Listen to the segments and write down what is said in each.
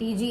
TG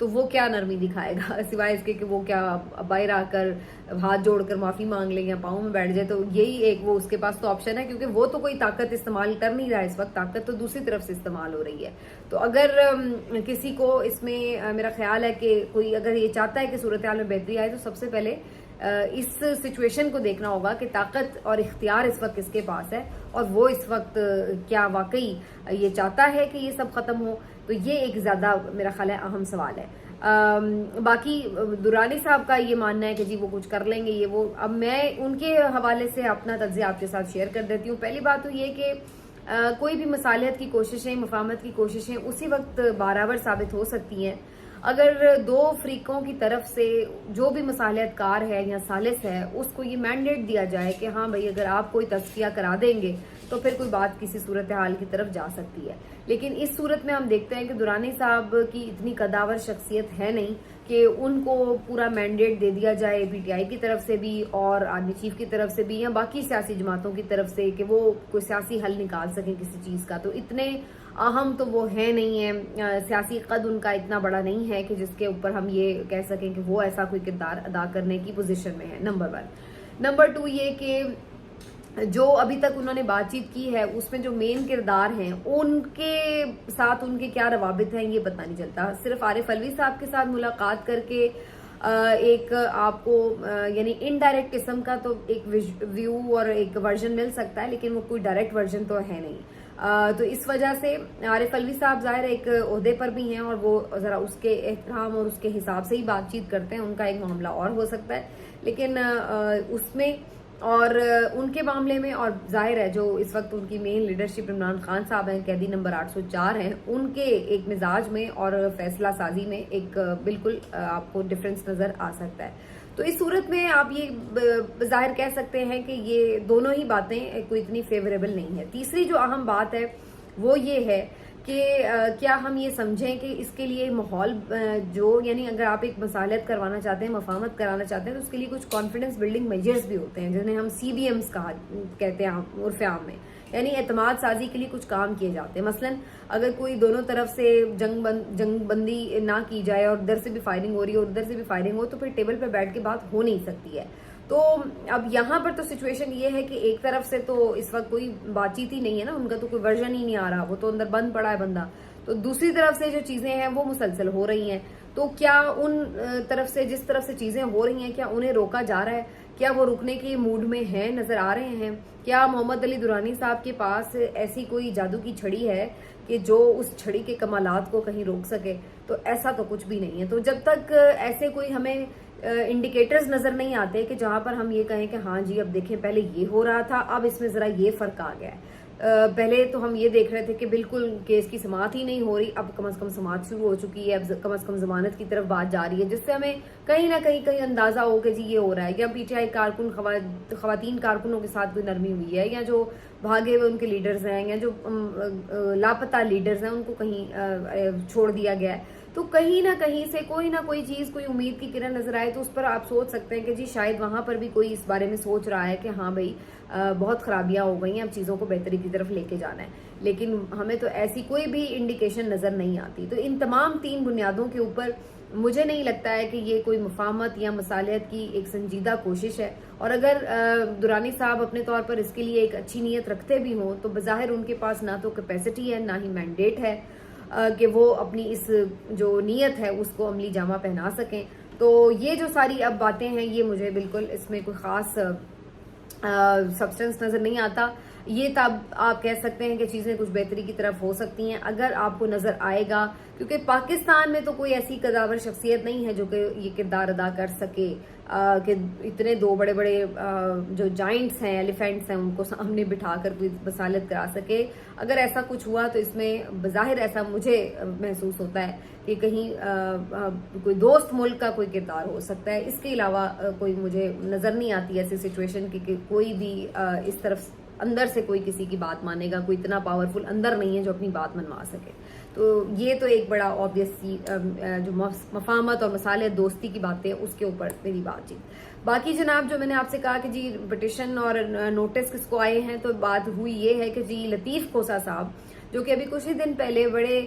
تو وہ کیا نرمی دکھائے گا سوائے اس کے کہ وہ کیا باہر آ کر ہاتھ جوڑ کر معافی مانگ لے یا پاؤں میں بیٹھ جائے. تو یہی ایک وہ اس کے پاس تو آپشن ہے, کیونکہ وہ تو کوئی طاقت استعمال کر نہیں رہا اس وقت, طاقت تو دوسری طرف سے استعمال ہو رہی ہے. تو اگر کسی کو اس میں میرا خیال ہے کہ کوئی اگر یہ چاہتا ہے کہ صورتحال میں بہتری آئے, تو سب سے پہلے اس سچویشن کو دیکھنا ہوگا کہ طاقت اور اختیار اس وقت کس کے پاس ہے, اور وہ اس وقت کیا واقعی یہ چاہتا ہے کہ یہ سب ختم ہو. تو یہ ایک زیادہ میرا خیال ہے اہم سوال ہے. باقی درانی صاحب کا یہ ماننا ہے کہ جی وہ کچھ کر لیں گے یہ وہ. اب میں ان کے حوالے سے اپنا تجزیہ آپ کے ساتھ شیئر کر دیتی ہوں. پہلی بات تو یہ کہ کوئی بھی مصالحت کی کوششیں, مفاہمت کی کوششیں اسی وقت بارآور ثابت ہو سکتی ہیں اگر دو فریقوں کی طرف سے جو بھی مصالحت کار ہے یا ثالث ہے اس کو یہ مینڈیٹ دیا جائے کہ ہاں بھائی اگر آپ کوئی تصفیہ کرا دیں گے تو پھر کوئی بات کسی صورتحال کی طرف جا سکتی ہے. لیکن اس صورت میں ہم دیکھتے ہیں کہ درانی صاحب کی اتنی قداور شخصیت ہے نہیں کہ ان کو پورا مینڈیٹ دے دیا جائے پی ٹی آئی کی طرف سے بھی اور آرمی چیف کی طرف سے بھی یا باقی سیاسی جماعتوں کی طرف سے کہ وہ کوئی سیاسی حل نکال سکیں کسی چیز کا. تو اتنے اہم تو وہ ہے نہیں ہے, سیاسی قد ان کا اتنا بڑا نہیں ہے کہ جس کے اوپر ہم یہ کہہ سکیں کہ وہ ایسا کوئی کردار ادا کرنے کی پوزیشن میں ہے. نمبر 1. نمبر 2 یہ کہ جو ابھی تک انہوں نے بات چیت کی ہے اس میں جو مین کردار ہیں ان کے ساتھ ان کے کیا روابط ہیں یہ پتہ نہیں چلتا. صرف عارف علوی صاحب کے ساتھ ملاقات کر کے ایک آپ کو یعنی انڈائریکٹ قسم کا تو ایک ویو اور ایک ورژن مل سکتا ہے, لیکن وہ کوئی ڈائریکٹ ورژن تو ہے نہیں. تو اس وجہ سے عارف علوی صاحب ظاہر ایک عہدے پر بھی ہیں اور وہ ذرا اس کے احترام اور اس کے حساب سے ہی بات چیت کرتے ہیں, ان کا ایک معاملہ اور ہو سکتا ہے. لیکن اس میں اور ان کے معاملے میں اور ظاہر ہے جو اس وقت ان کی مین لیڈرشپ عمران خان صاحب ہیں, قیدی نمبر 804 ہیں, ان کے ایک مزاج میں اور فیصلہ سازی میں ایک بالکل آپ کو ڈفرنس نظر آ سکتا ہے. تو اس صورت میں آپ یہ ظاہر کہہ سکتے ہیں کہ یہ دونوں ہی باتیں کوئی اتنی فیوریبل نہیں ہے. تیسری جو اہم بات ہے وہ یہ ہے کہ کیا ہم یہ سمجھیں کہ اس کے لیے ماحول جو یعنی اگر آپ ایک مصالحت کروانا چاہتے ہیں, مفاہمت کرانا چاہتے ہیں, تو اس کے لیے کچھ کانفیڈنس بلڈنگ میجرز بھی ہوتے ہیں جنہیں ہم CBMs کہتے ہیں عرف عام میں, یعنی اعتماد سازی کے لیے کچھ کام کیے جاتے ہیں. مثلا اگر کوئی دونوں طرف سے جنگ بندی نہ کی جائے اور ادھر سے بھی فائرنگ ہو رہی ہے اور ادھر سے بھی فائرنگ ہو تو پھر ٹیبل پہ بیٹھ کے بات ہو نہیں سکتی ہے. تو اب یہاں پر تو سچویشن یہ ہے کہ ایک طرف سے تو اس وقت کوئی بات چیت ہی نہیں ہے نا, ان کا تو کوئی ورژن ہی نہیں آ رہا, وہ تو اندر بند پڑا ہے بندہ. تو دوسری طرف سے جو چیزیں ہیں وہ مسلسل ہو رہی ہیں. تو کیا ان طرف سے جس طرف سے چیزیں ہو رہی ہیں کیا انہیں روکا جا رہا ہے, کیا وہ رکنے کے موڈ میں ہیں, نظر آ رہے ہیں؟ کیا محمد علی درانی صاحب کے پاس ایسی کوئی جادو کی چھڑی ہے کہ جو اس چھڑی کے کمالات کو کہیں روک سکے؟ تو ایسا تو کچھ بھی نہیں ہے. تو جب تک ایسے کوئی ہمیں انڈیکیٹرز نظر نہیں آتے کہ جہاں پر ہم یہ کہیں کہ ہاں جی اب دیکھیں پہلے یہ ہو رہا تھا اب اس میں ذرا یہ فرق آ گیا ہے, پہلے تو ہم یہ دیکھ رہے تھے کہ بالکل کیس کی سماعت ہی نہیں ہو رہی, اب کم از کم سماعت شروع ہو چکی ہے, اب کم از کم ضمانت کی طرف بات جا رہی ہے, جس سے ہمیں کہیں نہ کہیں اندازہ ہو کہ جی یہ ہو رہا ہے. یا پی ٹی آئی کارکن خواتین کارکنوں کے ساتھ کوئی نرمی ہوئی ہے, یا جو بھاگے ہوئے ان کے لیڈرز ہیں, یا جو لاپتہ لیڈرز ہیں ان کو کہیں چھوڑ دیا گیا ہے. تو کہیں نہ کہیں سے کوئی نہ کوئی چیز, کوئی امید کی کرن نظر آئے تو اس پر آپ سوچ سکتے ہیں کہ جی شاید وہاں پر بھی کوئی اس بارے میں سوچ رہا ہے کہ ہاں بھائی بہت خرابیاں ہو گئی ہیں, اب چیزوں کو بہتری کی طرف لے کے جانا ہے. لیکن ہمیں تو ایسی کوئی بھی انڈیکیشن نظر نہیں آتی. تو ان تمام 3 بنیادوں کے اوپر مجھے نہیں لگتا ہے کہ یہ کوئی مفاہمت یا مصالحت کی ایک سنجیدہ کوشش ہے. اور اگر درانی صاحب اپنے طور پر اس کے لیے ایک اچھی نیت رکھتے بھی ہوں تو بظاہر ان کے پاس نہ تو کیپیسٹی ہے نہ ہی مینڈیٹ ہے کہ وہ اپنی اس جو نیت ہے اس کو عملی جامہ پہنا سکیں. تو یہ جو ساری اب باتیں ہیں یہ مجھے بالکل اس میں کوئی خاص سبسٹنس نظر نہیں آتا. یہ تب آپ کہہ سکتے ہیں کہ چیزیں کچھ بہتری کی طرف ہو سکتی ہیں اگر آپ کو نظر آئے گا, کیونکہ پاکستان میں تو کوئی ایسی قداور شخصیت نہیں ہے جو کہ یہ کردار ادا کر سکے کہ اتنے 2 بڑے بڑے جو جائنٹس ہیں, ایلیفینٹس ہیں, ان کو سامنے بٹھا کر کوئی مصالحت کرا سکے. اگر ایسا کچھ ہوا تو اس میں بظاہر ایسا مجھے محسوس ہوتا ہے کہ کہیں کوئی دوست ملک کا کوئی کردار ہو سکتا ہے. اس کے علاوہ کوئی مجھے نظر نہیں آتی ایسی سچویشن کہ کوئی بھی اس طرف اندر سے کوئی کسی کی بات مانے گا. کوئی اتنا پاورفل اندر نہیں ہے جو اپنی بات منوا سکے. تو یہ تو ایک بڑا آبویس سی جو مفاہمت اور مصالحت دوستی کی باتیں اس کے اوپر میری بات چیت. باقی جناب جو میں نے آپ سے کہا کہ جی پٹیشن اور نوٹس کس کو آئے ہیں, تو بات ہوئی یہ ہے کہ جی لطیف کھوسہ صاحب جو کہ ابھی کچھ ہی دن پہلے بڑے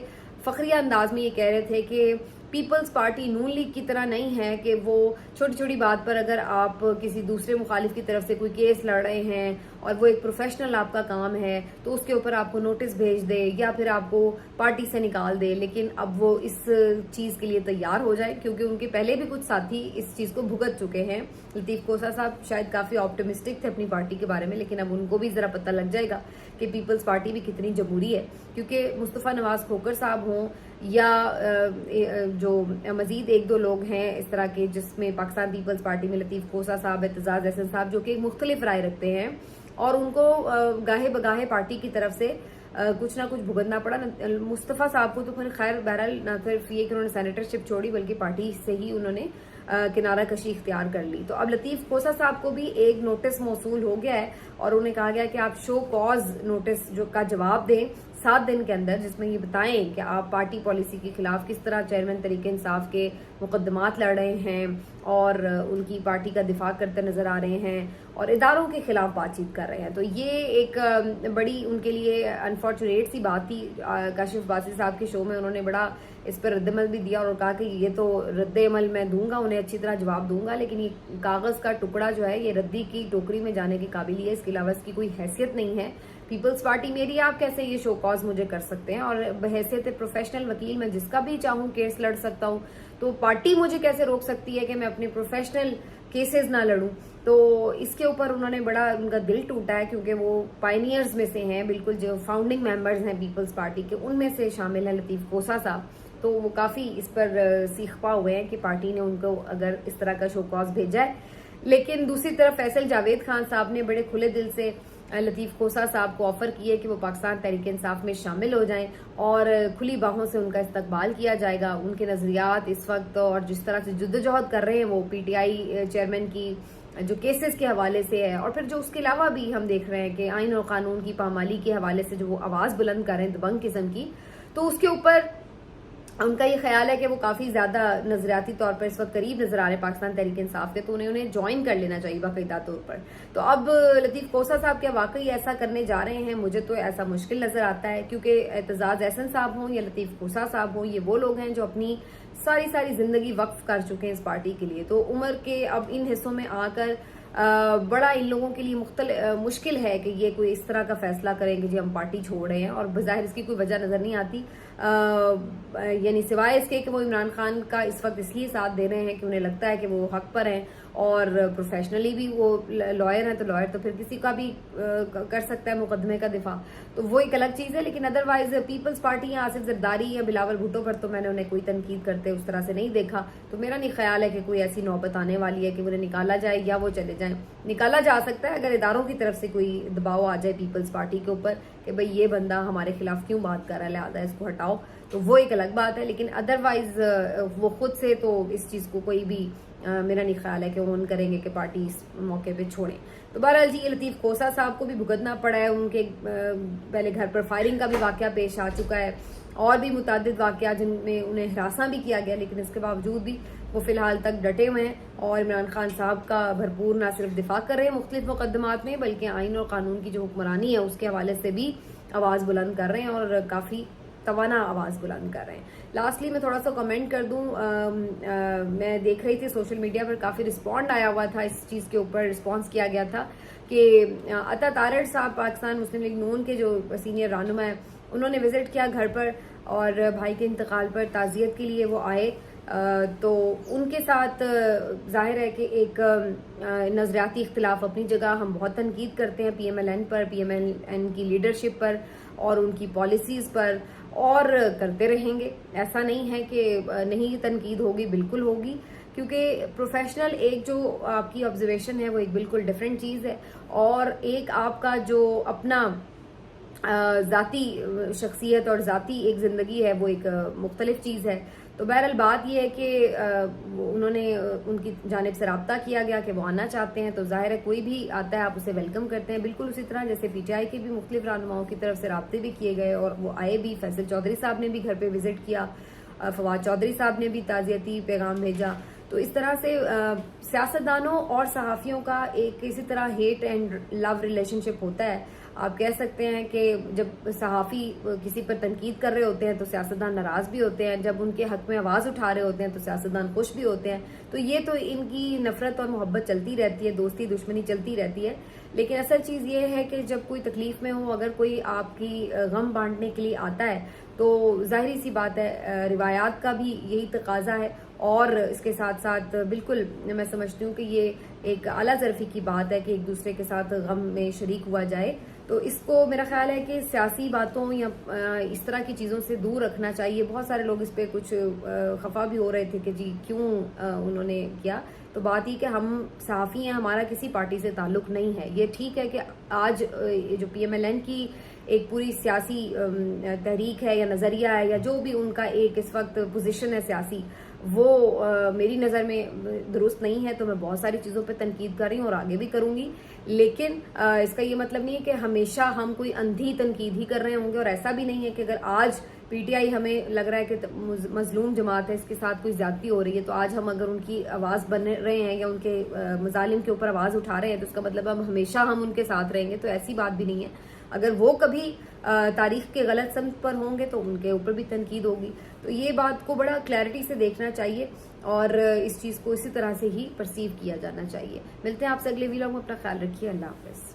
فخریہ انداز میں یہ کہہ رہے تھے کہ پیپلز پارٹی نون لیگ کی طرح نہیں ہے کہ وہ چھوٹی چھوٹی بات پر اگر آپ کسی دوسرے مخالف کی طرف سے کوئی کیس لڑ رہے ہیں اور وہ ایک پروفیشنل آپ کا کام ہے تو اس کے اوپر آپ کو نوٹس بھیج دے یا پھر آپ کو پارٹی سے نکال دے، لیکن اب وہ اس چیز کے لیے تیار ہو جائے کیونکہ ان کے پہلے بھی کچھ ساتھی اس چیز کو بھگت چکے ہیں۔ لطیف کوسہ صاحب شاید کافی آپٹمسٹک تھے اپنی پارٹی کے بارے میں، لیکن اب ان کو بھی ذرا پتہ لگ جائے گا کہ پیپلز پارٹی بھی کتنی جمہوری ہے، کیونکہ مصطفیٰ نواز کھوکھر صاحب ہوں یا جو مزید ایک دو لوگ ہیں اس طرح کے، جس میں پاکستان پیپلز پارٹی میں لطیف کوسہ صاحب، اعتزاز احسن صاحب، جو کہ مختلف رائے رکھتے ہیں اور ان کو گاہے بگاہے پارٹی کی طرف سے کچھ نہ کچھ بھگتنا پڑا۔ مصطفیٰ صاحب کو تو پھر خیر بہرحال نہ صرف یہ کہ انہوں نے سینیٹر شپ چھوڑی بلکہ پارٹی سے ہی انہوں نے کنارہ کشی اختیار کر لی۔ تو اب لطیف کوسہ صاحب کو بھی ایک نوٹس موصول ہو گیا ہے اور انہیں کہا گیا کہ آپ شو کاز نوٹس جو کا جواب دیں 7 دن کے اندر، جس میں یہ بتائیں کہ آپ پارٹی پالیسی کے خلاف کس طرح چیئرمین تحریک انصاف کے مقدمات لڑ رہے ہیں اور ان کی پارٹی کا دفاع کرتے نظر آ رہے ہیں اور اداروں کے خلاف بات چیت کر رہے ہیں۔ تو یہ ایک بڑی ان کے لیے انفارچونیٹ سی بات تھی۔ کاشف باسی صاحب کے شو میں انہوں نے بڑا اس پر رد عمل بھی دیا اور کہا کہ یہ تو رد عمل میں دوں گا، انہیں اچھی طرح جواب دوں گا، لیکن یہ کاغذ کا ٹکڑا جو ہے یہ ردی کی ٹوکری میں جانے کے قابل ہی ہے، اس کے علاوہ اس کی کوئی حیثیت نہیں ہے۔ پیپلز پارٹی میری، آپ کیسے یہ شو کاز مجھے کر سکتے ہیں؟ اور بحیثیت پروفیشنل وکیل میں جس کا بھی چاہوں کیس لڑ سکتا ہوں، تو پارٹی مجھے کیسے روک سکتی ہے کہ میں اپنے پروفیشنل کیسز نہ لڑوں؟ تو اس کے اوپر انہوں نے بڑا ان کا دل ٹوٹا ہے کیونکہ وہ پائنیئرز میں سے ہیں، بالکل جو فاؤنڈنگ ممبرز ہیں پیپلز پارٹی کے، ان میں سے شامل ہیں لطیف کوسہ صاحب۔ تو وہ کافی اس پر سیخ پا ہوئے ہیں کہ پارٹی نے ان کو اگر اس طرح کا شو کاز بھیجا ہے۔ لیکن دوسری طرف فیصل جاوید خان صاحب نے بڑے کھلے دل سے لطیف کوسہ صاحب کو آفر کیے کہ وہ پاکستان تحریک انصاف میں شامل ہو جائیں اور کھلی باہوں سے ان کا استقبال کیا جائے گا۔ ان کے نظریات اس وقت اور جس طرح سے جدوجہد کر رہے ہیں وہ پی ٹی آئی چیئرمین کی جو کیسز کے حوالے سے ہے، اور پھر جو اس کے علاوہ بھی ہم دیکھ رہے ہیں کہ آئین اور قانون کی پامالی کے حوالے سے جو وہ آواز بلند کر رہے ہیں دبنگ قسم کی، تو اس کے اوپر ان کا یہ خیال ہے کہ وہ کافی زیادہ نظریاتی طور پر اس وقت قریب نظر آ رہے ہیں پاکستان تحریک انصاف کے، تو انہیں جوائن کر لینا چاہیے باقاعدہ طور پر۔ تو اب لطیف کوسہ صاحب کیا واقعی ایسا کرنے جا رہے ہیں؟ مجھے تو ایسا مشکل نظر آتا ہے، کیونکہ اعتزاز احسن صاحب ہوں یا لطیف کوسہ صاحب ہوں، یہ وہ لوگ ہیں جو اپنی ساری زندگی وقف کر چکے ہیں اس پارٹی کے لیے۔ تو عمر کے اب ان حصوں میں آ کر بڑا ان لوگوں کے لیے مشکل ہے کہ یہ کوئی اس طرح کا فیصلہ کریں کہ جی ہم پارٹی چھوڑ رہے ہیں، اور بظاہر اس کی کوئی وجہ نظر نہیں آتی، یعنی سوائے اس کے کہ وہ عمران خان کا اس وقت اس لیے ساتھ دے رہے ہیں کہ انہیں لگتا ہے کہ وہ حق پر ہیں اور پروفیشنلی بھی وہ لائر ہیں، تو لائر تو پھر کسی کا بھی کر سکتا ہے مقدمے کا دفاع، تو وہ ایک الگ چیز ہے۔ لیکن ادروائز پیپلز پارٹی یا آصف زرداری یا بلاول بھٹو پر تو میں نے انہیں کوئی تنقید کرتے اس طرح سے نہیں دیکھا، تو میرا نہیں خیال ہے کہ کوئی ایسی نوبت آنے والی ہے کہ انہیں نکالا جائے یا وہ چلے جائیں۔ نکالا جا سکتا ہے اگر اداروں کی طرف سے کوئی دباؤ آ جائے پیپلز پارٹی کے اوپر کہ بھئی یہ بندہ ہمارے خلاف کیوں بات کر رہا ہے، لہٰذا اس کو ہٹاؤ، تو وہ ایک الگ بات ہے۔ لیکن ادروائز وہ خود سے تو اس چیز کو کوئی بھی میرا نہیں خیال ہے کہ وہ کریں گے کہ پارٹی اس موقع پہ چھوڑیں۔ تو بہرحال جی، یہ لطیف کوسہ صاحب کو بھی بھگتنا پڑا ہے، ان کے پہلے گھر پر فائرنگ کا بھی واقعہ پیش آ چکا ہے اور بھی متعدد واقعات جن میں انہیں ہراساں بھی کیا گیا، لیکن اس کے باوجود بھی وہ فی الحال تک ڈٹے ہوئے ہیں اور عمران خان صاحب کا بھرپور نہ صرف دفاع کر رہے ہیں مختلف مقدمات میں، بلکہ آئین اور قانون کی جو حکمرانی ہے اس کے حوالے سے بھی آواز بلند کر رہے ہیں اور کافی توانا آواز بلند کر رہے ہیں۔ لاسٹلی میں تھوڑا سا کمنٹ کر دوں، میں دیکھ رہی تھی سوشل میڈیا پر کافی رسپونڈ آیا ہوا تھا، اس چیز کے اوپر رسپانس کیا گیا تھا کہ عطا تارڑ صاحب پاکستان مسلم لیگ نون کے جو سینئر رہنما ہیں، انہوں نے وزٹ کیا گھر پر اور بھائی کے انتقال پر تعزیت کے لیے وہ آئے، تو ان کے ساتھ ظاہر ہے کہ ایک نظریاتی اختلاف اپنی جگہ، ہم بہت تنقید کرتے ہیں پی ایم ایل این پر، پی ایم ایل این کی لیڈرشپ پر اور ان کی پالیسیز پر، اور کرتے رہیں گے، ایسا نہیں ہے کہ نہیں تنقید ہوگی، بالکل ہوگی، کیونکہ پروفیشنل ایک جو آپ کی آبزرویشن ہے وہ ایک بالکل ڈیفرنٹ چیز ہے، اور ایک آپ کا جو اپنا ذاتی شخصیت اور ذاتی ایک زندگی ہے وہ ایک مختلف چیز ہے۔ تو بہرحال بات یہ ہے کہ انہوں نے ان کی جانب سے رابطہ کیا گیا کہ وہ آنا چاہتے ہیں، تو ظاہر ہے کوئی بھی آتا ہے آپ اسے ویلکم کرتے ہیں، بالکل اسی طرح جیسے پی ٹی آئی کے بھی مختلف رہنماؤں کی طرف سے رابطے بھی کیے گئے اور وہ آئے بھی۔ فیصل چودھری صاحب نے بھی گھر پہ وزٹ کیا، فواد چودھری صاحب نے بھی تعزیتی پیغام بھیجا، تو اس طرح سے سیاستدانوں اور صحافیوں کا ایک اسی طرح ہیٹ اینڈ لو ریلیشن شپ ہوتا ہے. آپ کہہ سکتے ہیں کہ جب صحافی کسی پر تنقید کر رہے ہوتے ہیں تو سیاستدان ناراض بھی ہوتے ہیں, جب ان کے حق میں آواز اٹھا رہے ہوتے ہیں تو سیاستدان خوش بھی ہوتے ہیں. تو یہ تو ان کی نفرت اور محبت چلتی رہتی ہے, دوستی دشمنی چلتی رہتی ہے. لیکن اصل چیز یہ ہے کہ جب کوئی تکلیف میں ہو, اگر کوئی آپ کی غم بانٹنے کے لیے آتا ہے تو ظاہری سی بات ہے روایات کا بھی یہی تقاضا ہے, اور اس کے ساتھ ساتھ بالکل میں سمجھتی ہوں کہ یہ ایک اعلیٰ ظرفی کی بات ہے کہ ایک دوسرے کے ساتھ غم میں شریک ہوا جائے. تو اس کو میرا خیال ہے کہ سیاسی باتوں یا اس طرح کی چیزوں سے دور رکھنا چاہیے. بہت سارے لوگ اس پہ کچھ خفا بھی ہو رہے تھے کہ جی کیوں انہوں نے کیا. تو بات یہ کہ ہم صحافی ہیں, ہمارا کسی پارٹی سے تعلق نہیں ہے. یہ ٹھیک ہے کہ آج جو پی ایم ایل این کی ایک پوری سیاسی تحریک ہے یا نظریہ ہے یا جو بھی ان کا ایک اس وقت پوزیشن ہے سیاسی, وہ میری نظر میں درست نہیں ہے. تو میں بہت ساری چیزوں پہ تنقید کر رہی ہوں اور آگے بھی کروں گی, لیکن اس کا یہ مطلب نہیں ہے کہ ہمیشہ ہم کوئی اندھی تنقید ہی کر رہے ہوں گے. اور ایسا بھی نہیں ہے کہ اگر آج پی ٹی آئی ہمیں لگ رہا ہے کہ مظلوم جماعت ہے, اس کے ساتھ کوئی زیادتی ہو رہی ہے, تو آج ہم اگر ان کی آواز بن رہے ہیں یا ان کے مظالم کے اوپر آواز اٹھا رہے ہیں تو اس کا مطلب اب ہمیشہ ہم ان کے ساتھ رہیں گے. تو ایسی بات بھی نہیں ہے. اگر وہ کبھی تاریخ کے غلط سمت پر ہوں گے تو ان کے اوپر بھی تنقید ہوگی. تو یہ بات کو بڑا کلیئرٹی سے دیکھنا چاہیے اور اس چیز کو اسی طرح سے ہی پرسیو کیا جانا چاہیے. ملتے ہیں آپ سے اگلے ویلاگ میں. اپنا خیال رکھیے. اللہ حافظ.